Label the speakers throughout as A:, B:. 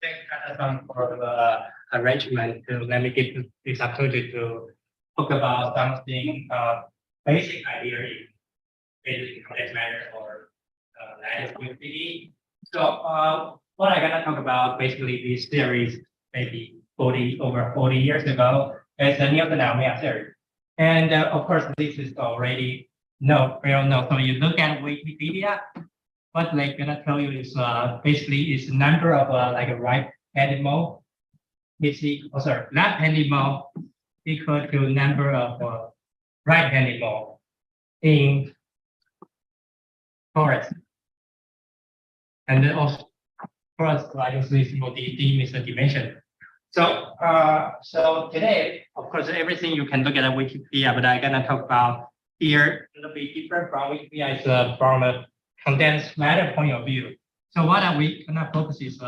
A: Thanks for the arrangement to let me give this opportunity to talk about something basic idea in basic condensed matter or lattice fluidity. So what I'm gonna talk about basically this series maybe over 40 years ago is the Nielsen-Ninomiya theory. And of course this is already well known. So you look at Wikipedia, what they're gonna tell you is basically is number of like a right-handed mole is equal, left-handed mole equal to number of right-handed mole in torus. And then also torus obviously D is the dimension. So so today, of course, everything you can look at Wikipedia, but I'm gonna talk about here a little bit different from Wikipedia. It's from a condensed matter point of view. So what are we gonna focus is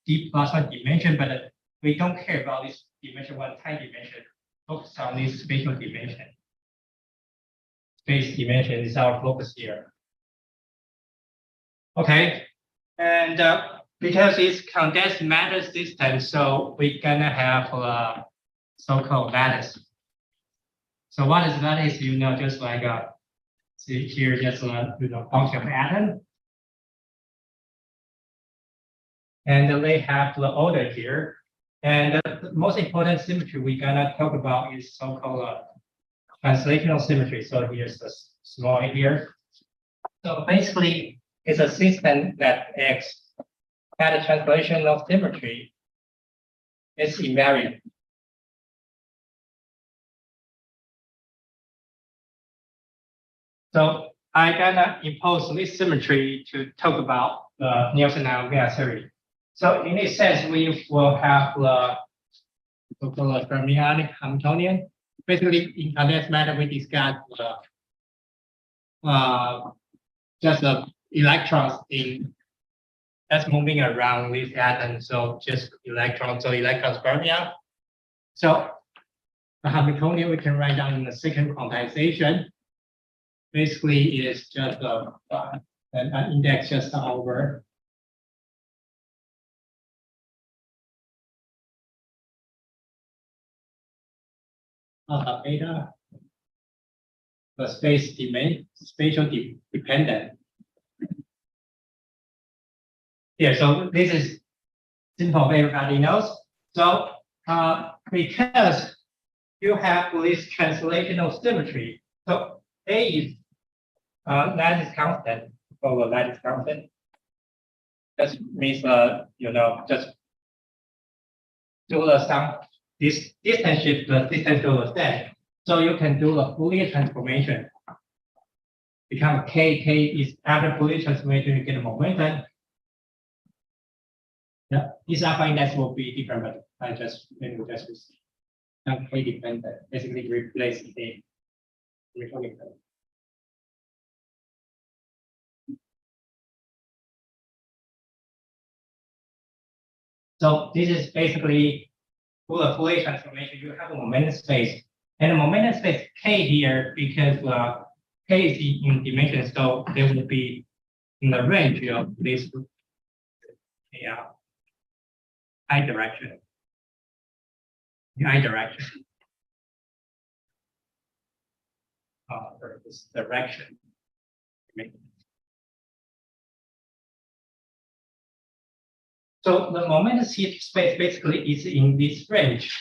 A: D+1 dimension, but we don't care about this dimension, one time dimension. Focus on this spatial dimension. Space dimension is our focus here. Okay, and because it's condensed matter system, so we're gonna have a so-called lattice. So what is lattice? You know, just like see here, just function of atom. And they have the order here. And the most important symmetry we're gonna talk about is so-called translational symmetry. So here's the small here. So basically, it's a system that acts at a translational symmetry. It's invariant. So I'm gonna impose this symmetry to talk about the Nielsen-Ninomiya theory. So in this sense, we will have the so-called fermionic Hamiltonian. Basically, in condensed matter, we discussed just the electrons that's moving around this atom. So just electrons, so electrons fermion. So the Hamiltonian we can write down in the second quantization. Basically, is just an index just over alpha beta, the spatial dependent. Yeah, so this is simple, everybody knows. So because you have this translational symmetry, so A is lattice constant, over lattice constant. That means just do the sum, this distance shift the distance to the set. So you can do a Fourier transformation. Become K is after Fourier transformation, you get a momentum. Yeah, this alpha index will be different, but I just not K dependent, basically replace the Hamiltonian. So this is basically for the Fourier transformation, you have a momentum space. And the momentum space K here, because K is in dimension, so they will be in the range of this I direction. This direction. So the momentum space basically is in this range,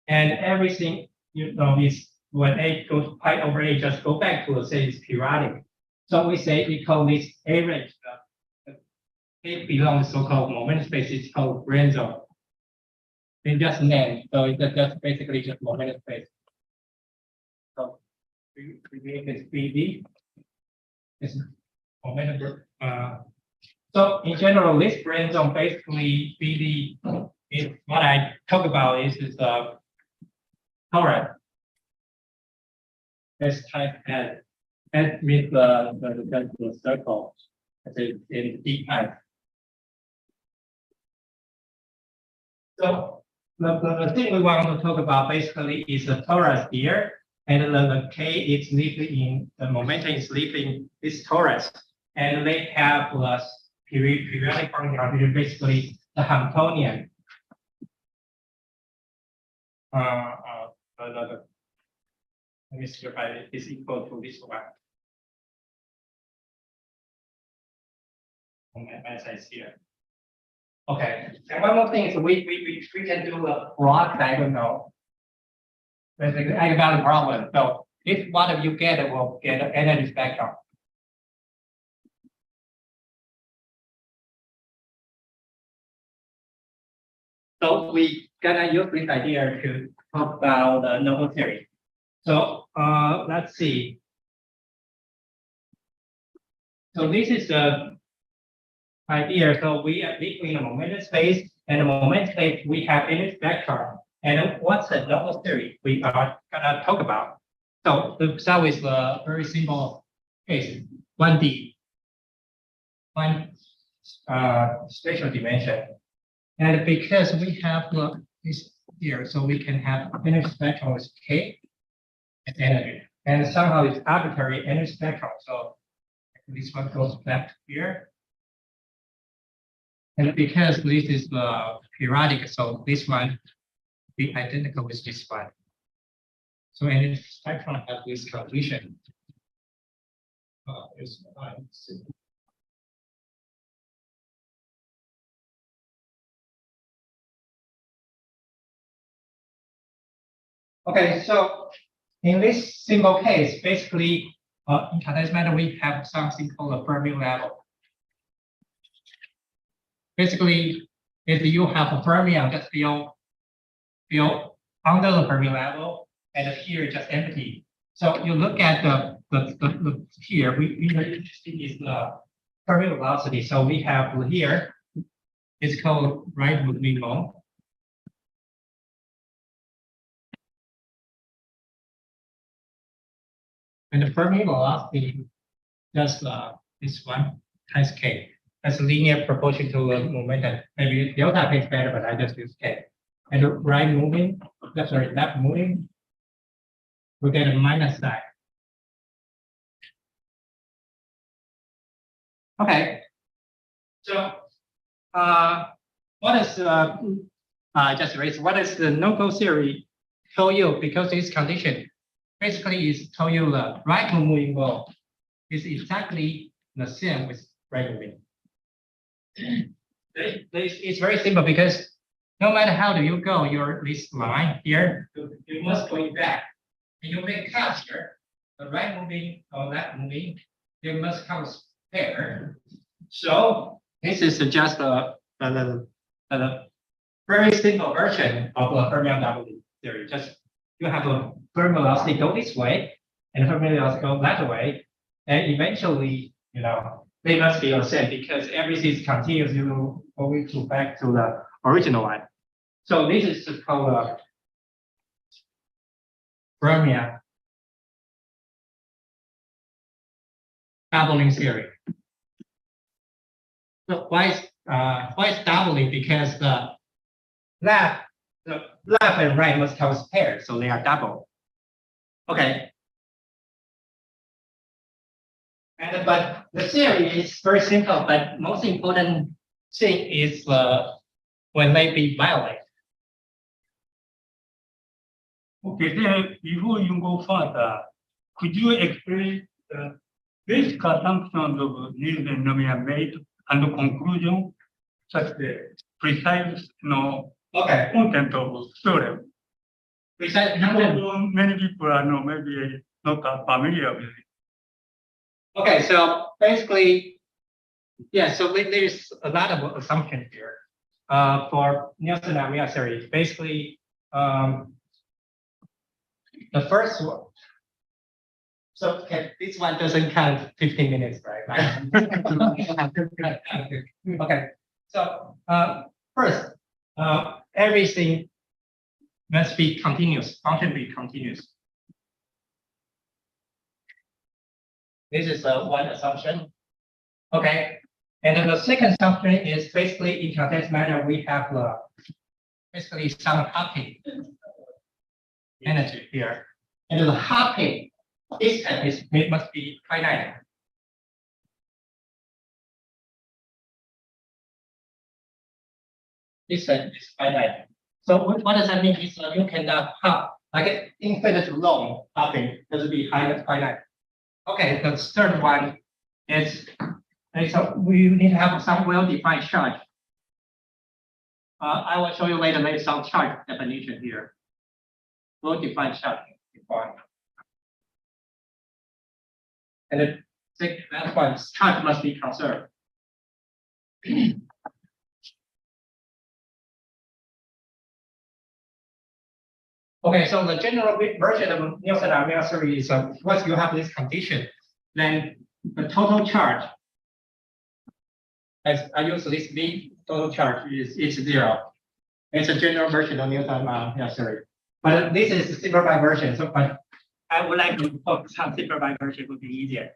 A: and everything is when A goes pi over A, just go back to say it's periodic. So we call this A range. It belongs to so-called momentum space. It's called brain zone. It's just named, so it's just basically just momentum space. So we make it BD. It's momentum. So in general, this brain zone basically BD is what I talk about is torus. This type and with the circle in D type. So the thing we want to talk about basically is the torus here, and the K is living the momentum is living this torus, and they have periodic function. Basically, the Hamiltonian. Let me see if it is equal to this one. As I see it. Okay, and one more thing is we can do a broad diagonal. Basically, eigenvalue problem. So if one of you get it, will get an energy spectrum. So we gonna use this idea to talk about the novel theory. So let's see. So this is the idea. So we are between the momentum space and the momentum space, we have energy spectrum. And what's the novel theory we are gonna talk about? So to start with a very simple case, 1D, one spatial dimension. And because we have this here, so we can have energy spectrum with K as energy. And somehow it's arbitrary energy spectrum. So this one goes back here. And because this is periodic, so this one be identical with this one. So energy spectrum has this condition. Okay, so in this simple case, basically, in condensed matter, we have something called a fermion level. Basically, if you have a fermion just feel under the fermion level, and here just empty. So you look at the here, we are interested is the fermion velocity. So we have here, it's called right moving mode. And the fermion velocity just this one times k. That's linear proportion to the momentum. Maybe delta is better, but I just use k. And the right moving, sorry, left moving, we get a minus sign. Okay. So what is just erase, what is the no-go theory tell you? Because this condition basically is tell you the right moving ball is exactly the same with right moving. It's very simple because no matter how do you go, your this line here, you must go back. And you make cuts here, the right moving or left moving, they must come paired. So this is just a very simple version of the fermion doubling theory. Just you have a fermion velocity go this way, and fermion velocity go that way, and eventually, you know, they must be the same because everything is continuous. You always go back to the original one. So this is called a fermion doubling theory. So why is doubling? Because the left and right must come paired, so they are double. Okay. And but the theory is very simple, but most important thing is when they be violate.
B: Okay, then before you go further, could you explain the basic assumptions of Nielsen-Ninomiya made and the conclusion, such the precise,
A: Okay.
B: content of theorem?
A: Precise
B: Because many people are maybe not familiar with it.
A: Okay, so basically, yeah, so there's a lot of assumptions here. For Nielsen-Ninomiya theory, basically, the first one. So okay, this one doesn't count 15 minutes, right? Okay, so first, everything must be continuous, function be continuous. This is one assumption. Okay, and then the second assumption is basically in condensed matter we have basically some hopping energy here, and the hopping this time it must be finite. This is finite. So what does that mean? Is you cannot have like infinite long pathing. That would be finite. Okay, the third one is so we need to have some well-defined charge. I will show you later maybe some charge definition here. Well-defined charge defined. And the last one, charge must be conserved. Okay, so the general version of Nielsen-Ninomiya series is once you have this condition, then the total charge, as I use this V, total charge is 0. It's a general version of Nielsen-Ninomiya series. But this is a simplified version, so but I would like to focus on simplified version would be easier.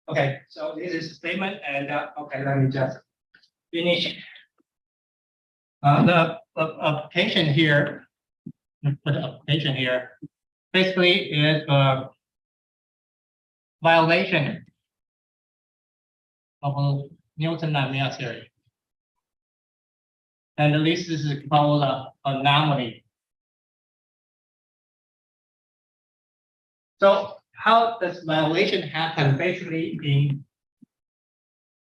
A: Okay, so this is a statement, and okay, let me just finish. The application here. The application here basically is a violation of a Nielsen-Ninomiya theory. And this is called an anomaly. So how does violation happen? Basically,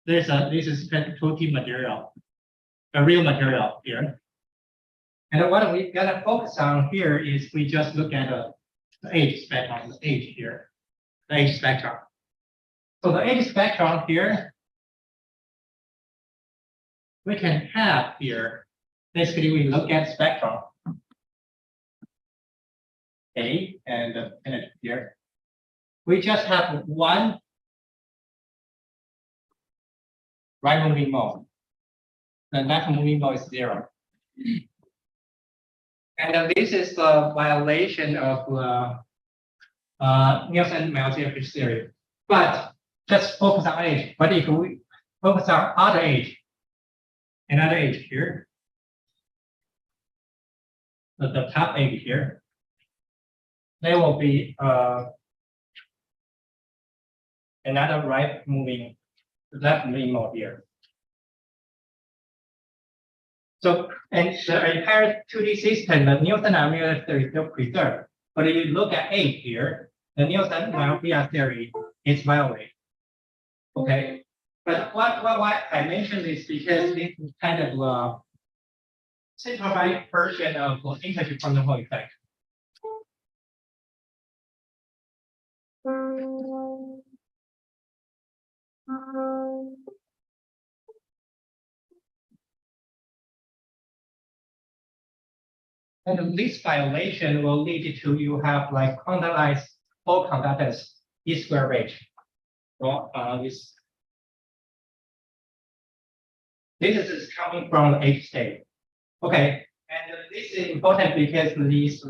A: this is 2T material, a real material here. And what we gotta focus on here is we just look at the age spectrum, the age here, the age spectrum. So the age spectrum here, we can have here, basically we look at spectrum. A and here. We just have one right moving mode. The left moving mode is 0. And this is the violation of Nielsen-Ninomiya theory. But just focus on age. But if we focus on other age, another age here, the top age here, there will be another right moving, left moving mode here. So, and the entire 2D system, the Nielsen-Ninomiya theory is still preserved. But if you look at age here, the Nielsen-Ninomiya theory is violated. Okay, but why I mentioned this because this is kind of a simplified version of integer fundamental effect. And this violation will lead to you have like quantized all conductance E square range. So this is coming from the H state. Okay, and this is important because this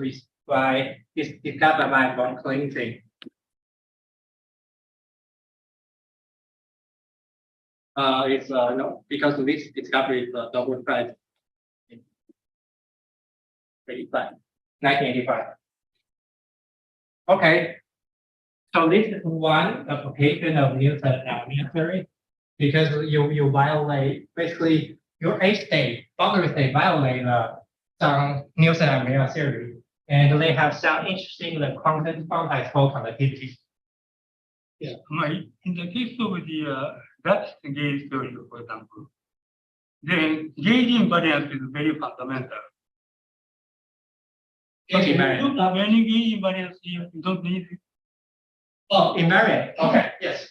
A: is discovered by von Klingsing. It's no, because this discovery is a double price. 1985. Okay, so this is one application of Nielsen-Ninomiya theory because you violate basically your H state, boundary state violate some Nielsen-Ninomiya theory, and they have some interesting quantized whole conductivity.
B: Yeah, in the case of the lattice gauge theory, for example, then gauge invariance is very fundamental. If you don't have any gauge invariance, you don't need it.
A: Oh, invariant. Okay, yes.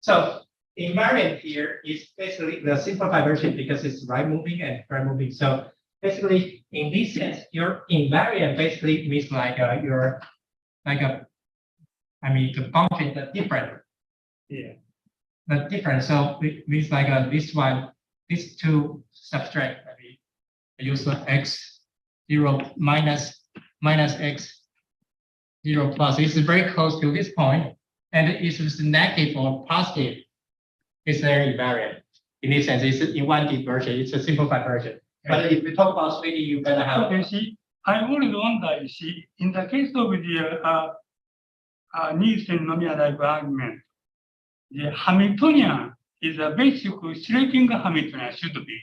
A: So invariant here is basically the simplified version because it's right moving and right moving. So basically, in this sense, your invariant basically means like the function is different.
B: Yeah.
A: The different. So it means like this one, these two subtract. I use the x0 minus x 0 plus. It's very close to this point, and if it's negative or positive, it's very invariant. In this sense, it's in 1D version. It's a simplified version. But if we talk about 3D, you better have.
B: Okay, see, I always wonder. You see, in the case of the Nielsen-Ninomiya type argument, the Hamiltonian is a basic shrinking Hamiltonian should be.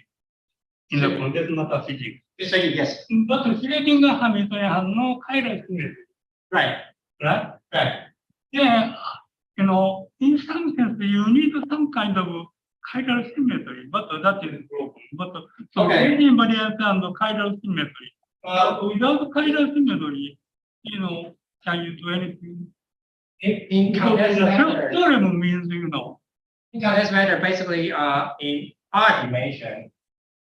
B: in the condensed matter physics.
A: Yes.
B: But Schrödinger Hamilton has no chiral symmetry,
A: Right.
B: right?
A: Right.
B: Yeah, in some sense, you need some kind of chiral symmetry, but that is broken. But so
A: Okay.
B: any invariance and chiral symmetry. Without chiral symmetry, can you do anything?
A: In
B: Because
A: condensed
B: the
A: matter,
B: theorem means,
A: in condensed matter, basically, in R dimension,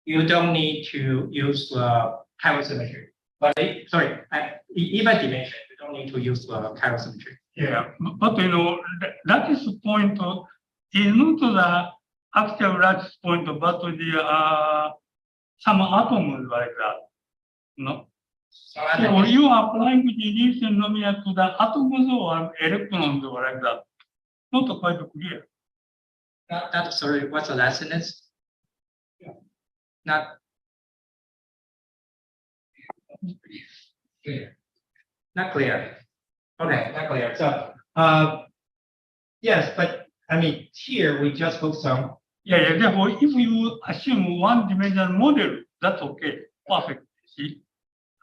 A: you don't need to use chiral symmetry. But even dimension, you don't need to use chiral symmetry.
B: yeah, but that is the point. Is not the actual lattice point, but some atoms like that. No.
A: So I
B: So
A: think
B: you are applying the Nielsen-Ninomiya to the atoms or electrons or like that. Not quite clear.
A: sorry, what's the lesson is?
B: Yeah.
A: Not clear. Not clear. Okay, not clear. So, yes, but I mean, here we just focus on.
B: Yeah. Therefore, if you assume one-dimensional model, that's okay, perfect. See,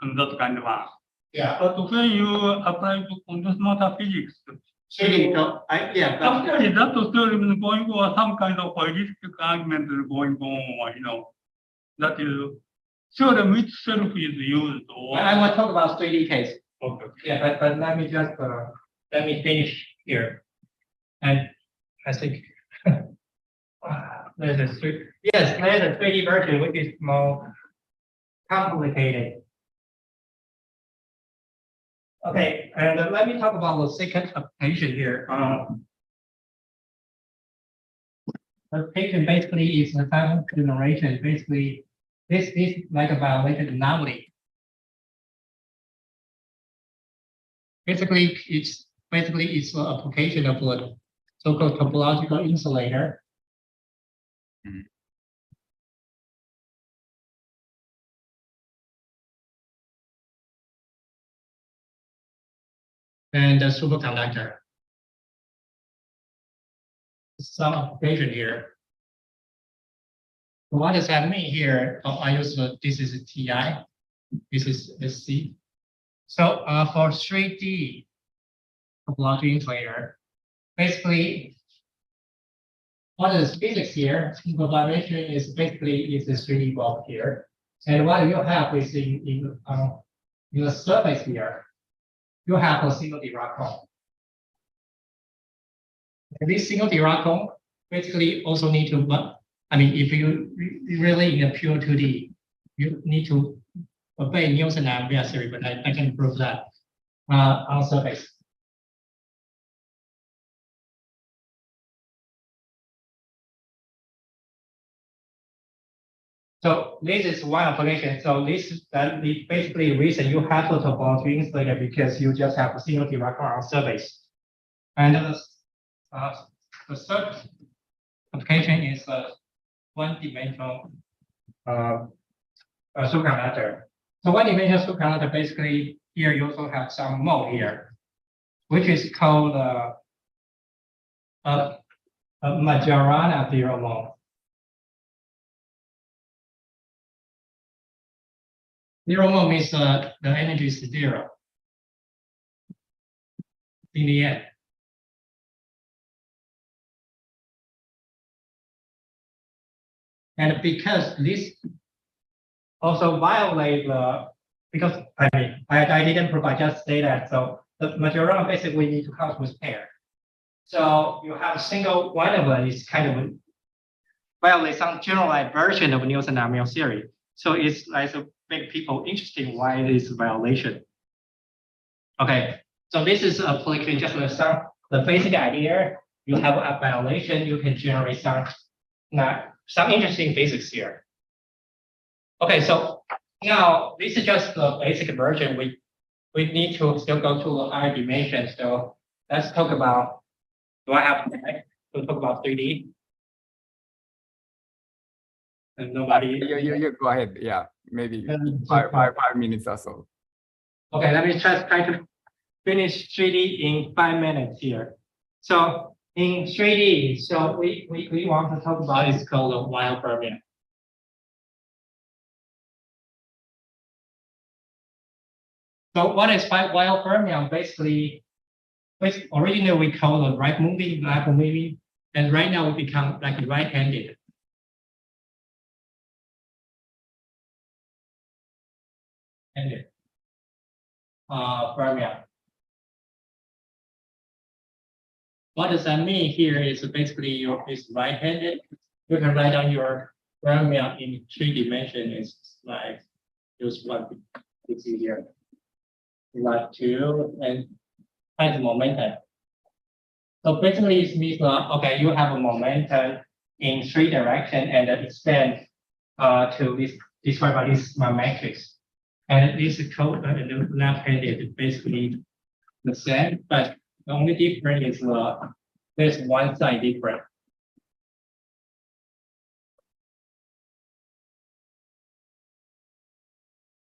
B: and that kind of one.
A: Yeah.
B: But when you apply to condensed matter physics, actually that theorem is going on, some kind of heuristic argument is going on. That is theorem itself is used.
A: I want to talk about 3D case.
B: Okay.
A: Yeah, but let me just let me finish here. And I think there's a 3D version which is more complicated. Okay, and let me talk about the second application here. Application basically is the time generation. Basically, this is like a violation anomaly. Basically, it's an application of a so-called topological insulator. And a superconductor. Some application here. What does that mean here? I use this is TI, this is SC. So for 3D topological insulator, basically what is physics here? Simple dimension is basically is the 3D block here, and what you have is in the surface here, you have a single Dirac cone. And this single Dirac cone basically also need to, I mean, if you really in a pure 2D, you need to obey Nielsen and Ninomiya theory, but I can prove that on surface. So this is one application. So this is the basically reason you have a topological insulator because you just have a single Dirac cone on surface. And the third application is a one-dimensional superconductor. So one-dimensional superconductor basically here you also have some mode here, which is called a Majorana zero mode. Zero mode means the energy is zero in the end. And because this also violate because I mean I didn't provide just say that, so the Majorana basically need to count with pair. So you have a single one of them is kind of violate some generalized version of Nielsen-Ninomiya theory. So it's like to make people interested why this violation. Okay, so this is application just with the basic idea. You have a violation, you can generate some interesting physics here. Okay, so now this is just the basic version. We need to still go to a higher dimension. So let's talk about. Do I have time to talk about 3D? And nobody.
C: You go ahead. Yeah, maybe five minutes or so.
A: Okay, let me just try to finish 3D in 5 minutes here. So in 3D, so we want to talk about is called a wild fermion. So what is while fermion? Basically, originally we call the right moving, left moving, and right now we become like right-handed. Fermion. What does that mean here is basically is right-handed. You can write down your fermion in 3 dimensions. It's like use one you see here. Like 2 and has momentum. So basically it means okay, you have a momentum in 3 directions and extend to this described by this matrix. And this code the left-handed is basically the same, but the only difference is there's one side different.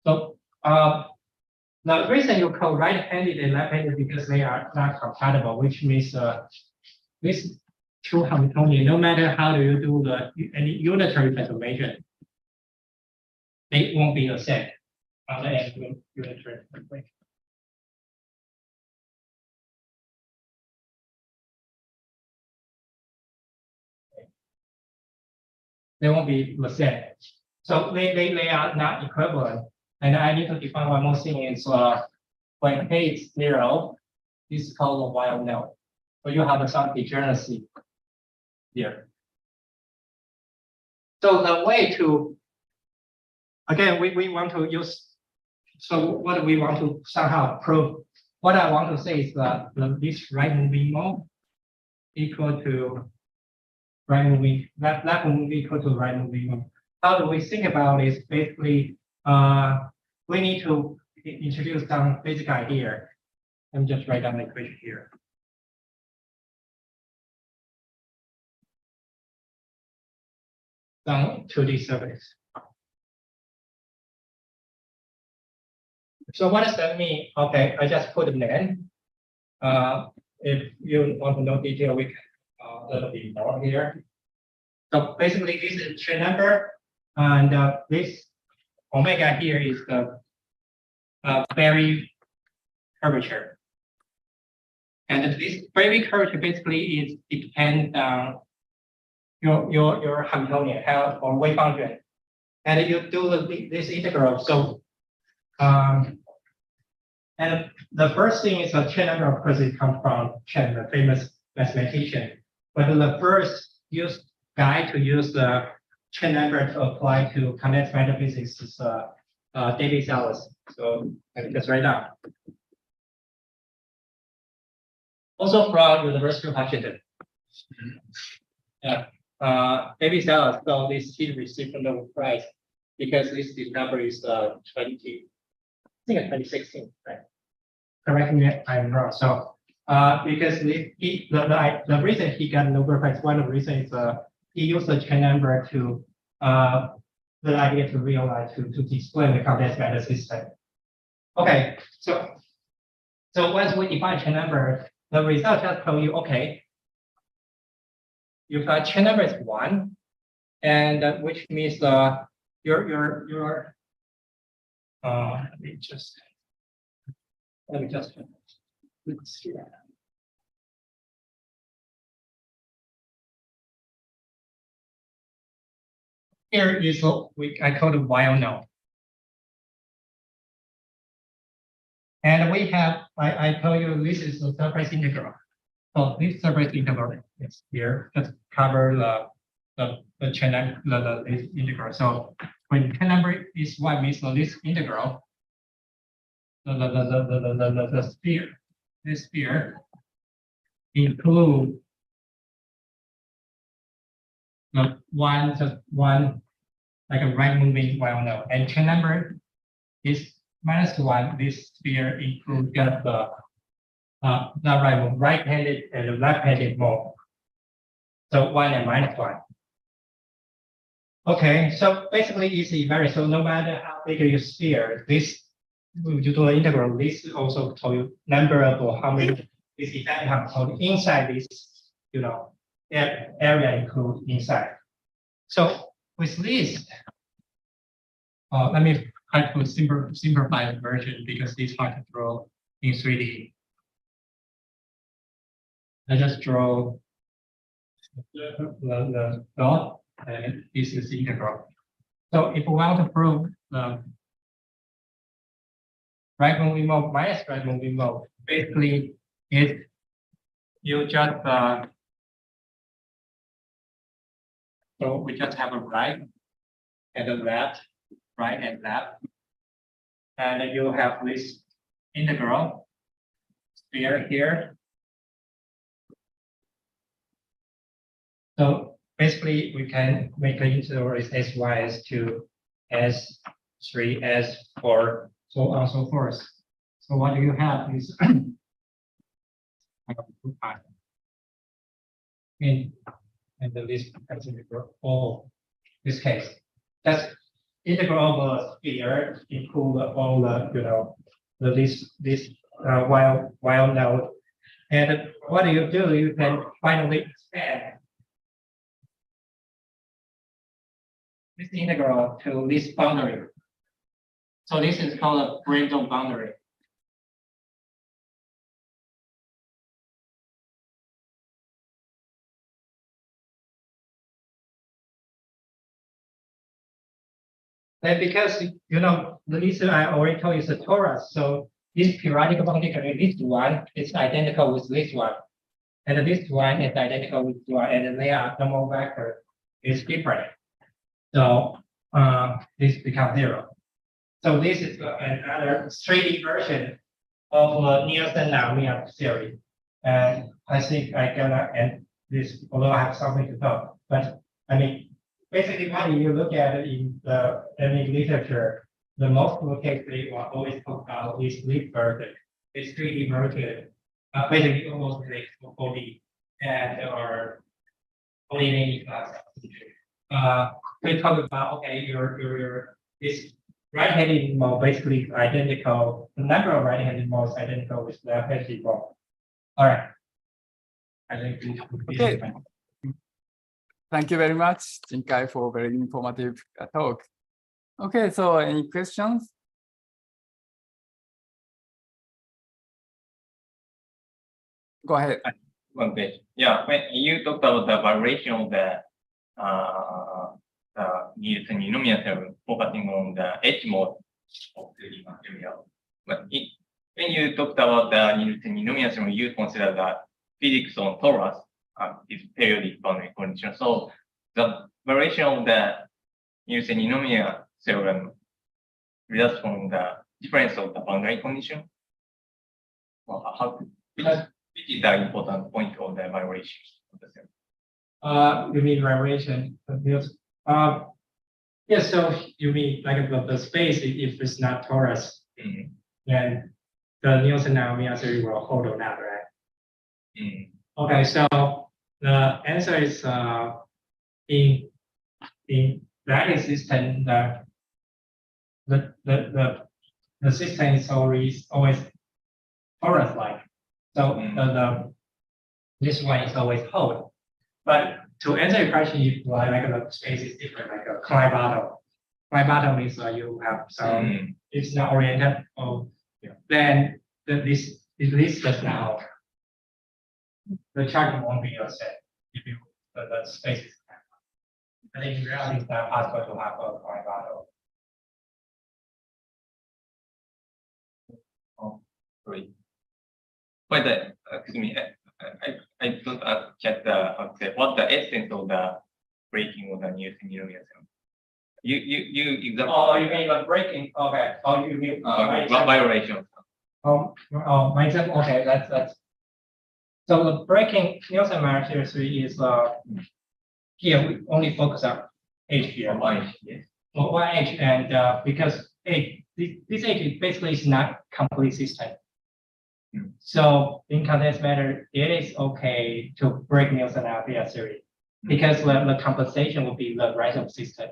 A: So the reason you call right-handed and left-handed because they are not compatible, which means this 2 Hamiltonian, no matter how do you do any unitary transformation, they won't be the same on the unitary transformation. They won't be the same. So they are not equivalent. And I need to define one more thing is when k is 0, this is called a while node. So you have some degeneracy here. So the way to, again, we want to use, so what we want to somehow prove, what I want to say is that this right moving mode equal to right moving, left moving equal to right moving mode. How do we think about this? Basically, we need to introduce some basic idea. Let me just write down the equation here. Some 2D surface. So what does that mean? Okay, I just put a name. If you want to know detail, we can a little bit more here. So basically, this is chain number, and this omega here is the Berry curvature. And this Berry curvature basically is depends on your Hamiltonian or wave function, and you do this integral. So and the first thing is a chain number. Of course, it comes from Chen, the famous mathematician. But the first guy to use the chain number to apply to condensed matter physics is David Salas. So let me just write down. Also from University of Washington. Yeah, David Salas. So this he received a Nobel Prize because this number is 2016, right? Correct me if I'm wrong. So because the reason he got Nobel Prize, one of the reasons is he used the chain number to the idea to realize to explain the condensed matter system. Okay, so once we define chain number, the result just tell you okay, you've got chain number is 1, and which means your let me just let's see that. Here is what I call the while node. And we have, I tell you, this is the surface integral. So this surface integral is here, just cover the chain the integral. So when chain number is 1 means this integral, the sphere, this sphere include the one like a right moving while node, and chain number is -1. This sphere includes just the right-handed and the left-handed mode. So 1 and -1. Okay, so basically easy, very so. No matter how big your sphere, this you do the integral. This also tell you number of how many is effective Hamiltonian inside this, area include inside. So with this, let me hard to simplify the version because it's hard to draw in 3D. I just draw the dot, and this is integral. So if we want to prove the right moving mode minus right moving mode, basically it you just so we just have a right and a left, right and left, and you have this integral sphere here. So basically, we can make the integral is sy is to s3, s4, so on and so forth. So what you have is and the list has integral all this case. That's integral of a sphere include all the the this while node. And what do? You can finally expand this integral to this boundary. So this is called a Brendel boundary. And because the reason I already told you is a torus, so this periodic boundary, this one is identical with this one, and this one is identical with this one, and their normal vector is different. So this becomes 0. So this is another 3D version of the Nielsen-Ninomiya theory, and I think I gonna end this, although I have something to talk. But I mean, basically, when you look at it in the literature, the most of the case they will always talk about this leaf version. It's 3D version, basically almost like 4D and or only many class. We talk about okay, your this right-handed mode basically identical. The number of right-handed modes identical with left-handed mode. All right. I think this would be
C: Okay. Thank you very much, Ching-Kai, for very informative talk. Okay, so any questions? Go ahead.
D: One page. Yeah, when you talked about the variation of the Nielsen-Ninomiya theorem, focusing on the edge mode of the material. But when you talked about the Nielsen-Ninomiya theorem, you consider the physics on torus is periodic boundary condition. So the variation of the Nielsen-Ninomiya theorem results from the difference of the boundary condition. Well, which is the important point of the variation of the theorem?
A: You mean variation of this? Yes, so you mean like the space, if it's not torus, then the Nielsen-Ninomiya theory will hold on that, right? Okay, so the answer is in lattice system, the system is always torus-like. So this one is always hold. But to answer your question, if like the space is different, like a Klein bottle. Klein bottle means you have some it's not oriented. Then this does not hold. The charge won't be set if you the space is. I think in reality it's not possible to have a Klein bottle.
D: Oh, great. But excuse me, I don't catch what the essence of the breaking of the Nielsen-Ninomiya theorem. You example.
A: Oh, you mean the breaking? Okay. Oh, you mean
D: violation.
A: My example. Okay, that's. So the breaking Nielsen-Ninomiya theory is here we only focus on H here.
D: Yes.
A: One H, and because this H basically is not complete system. So in condensed matter, it is okay to break Nielsen-Ninomiya theory because the compensation will be the random system.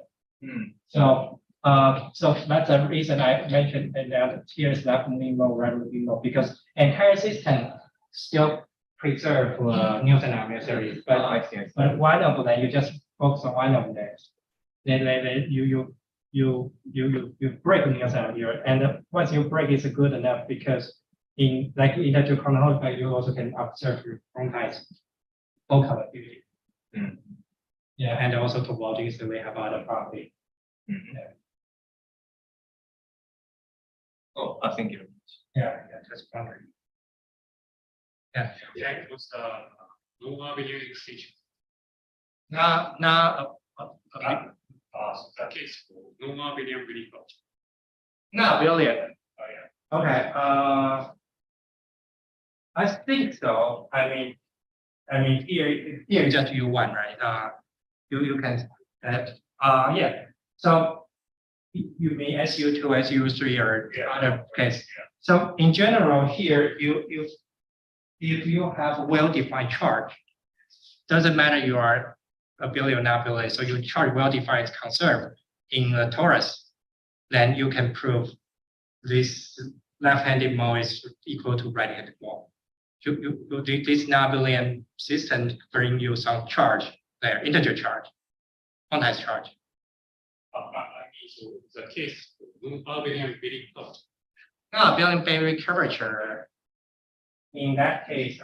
A: So that's the reason I mentioned that here is left moving mode, right moving mode, because entire system still preserve Nielsen-Ninomiya theory. But one of them, you just focus on one of them. Then you you break Nielsen here, and once you break, it's good enough because in like in the chronological, you also can observe your quantize focal activity.
D: Mm.
A: Yeah, and also topologics, we have other property.
D: Oh, thank you.
A: Yeah, just wondering. Yeah.
B: That was the non-abelian extension.
A: Now,
B: The case for non-abelian vehicle.
A: not billion. Okay. I think so. I mean here just U1, right? You can yeah. So you mean SU2, SU3 or other case. So in general here if you have a well-defined charge, doesn't matter you are abelian or not abelian. So your charge well-defined is conserved in a torus, then you can prove this left-handed mole is equal to right-handed mole. This non-abelian system bring you some charge there, integer charge, quantized charge.
B: So the case for non-abelian vehicle.
A: Non-abelian boundary curvature. In that case,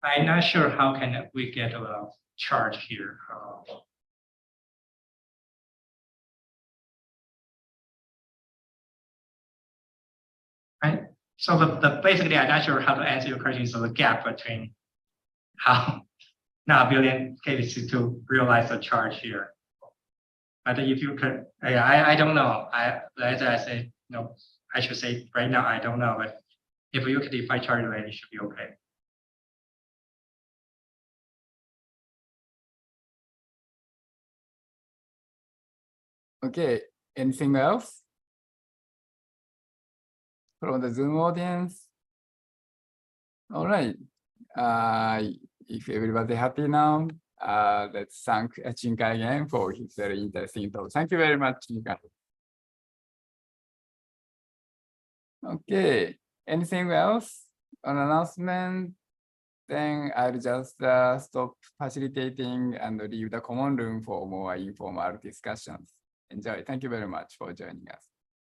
A: I'm not sure how can we get a charge here. So basically, I'm not sure how to answer your question. So the gap between how non-abelian cases to realize a charge here. But if you could, I don't know. As I say, no, I should say right now I don't know. But if you could define charge rate, it should be okay.
C: Okay, anything else from the Zoom audience? All right. If everybody happy now, let's thank Ching-Kai again for his very interesting talk. Thank you very much, Ching-Kai. Okay, anything else on announcement? Then I'll just stop facilitating and leave the common room for more informal discussions. Enjoy. Thank you very much for joining us.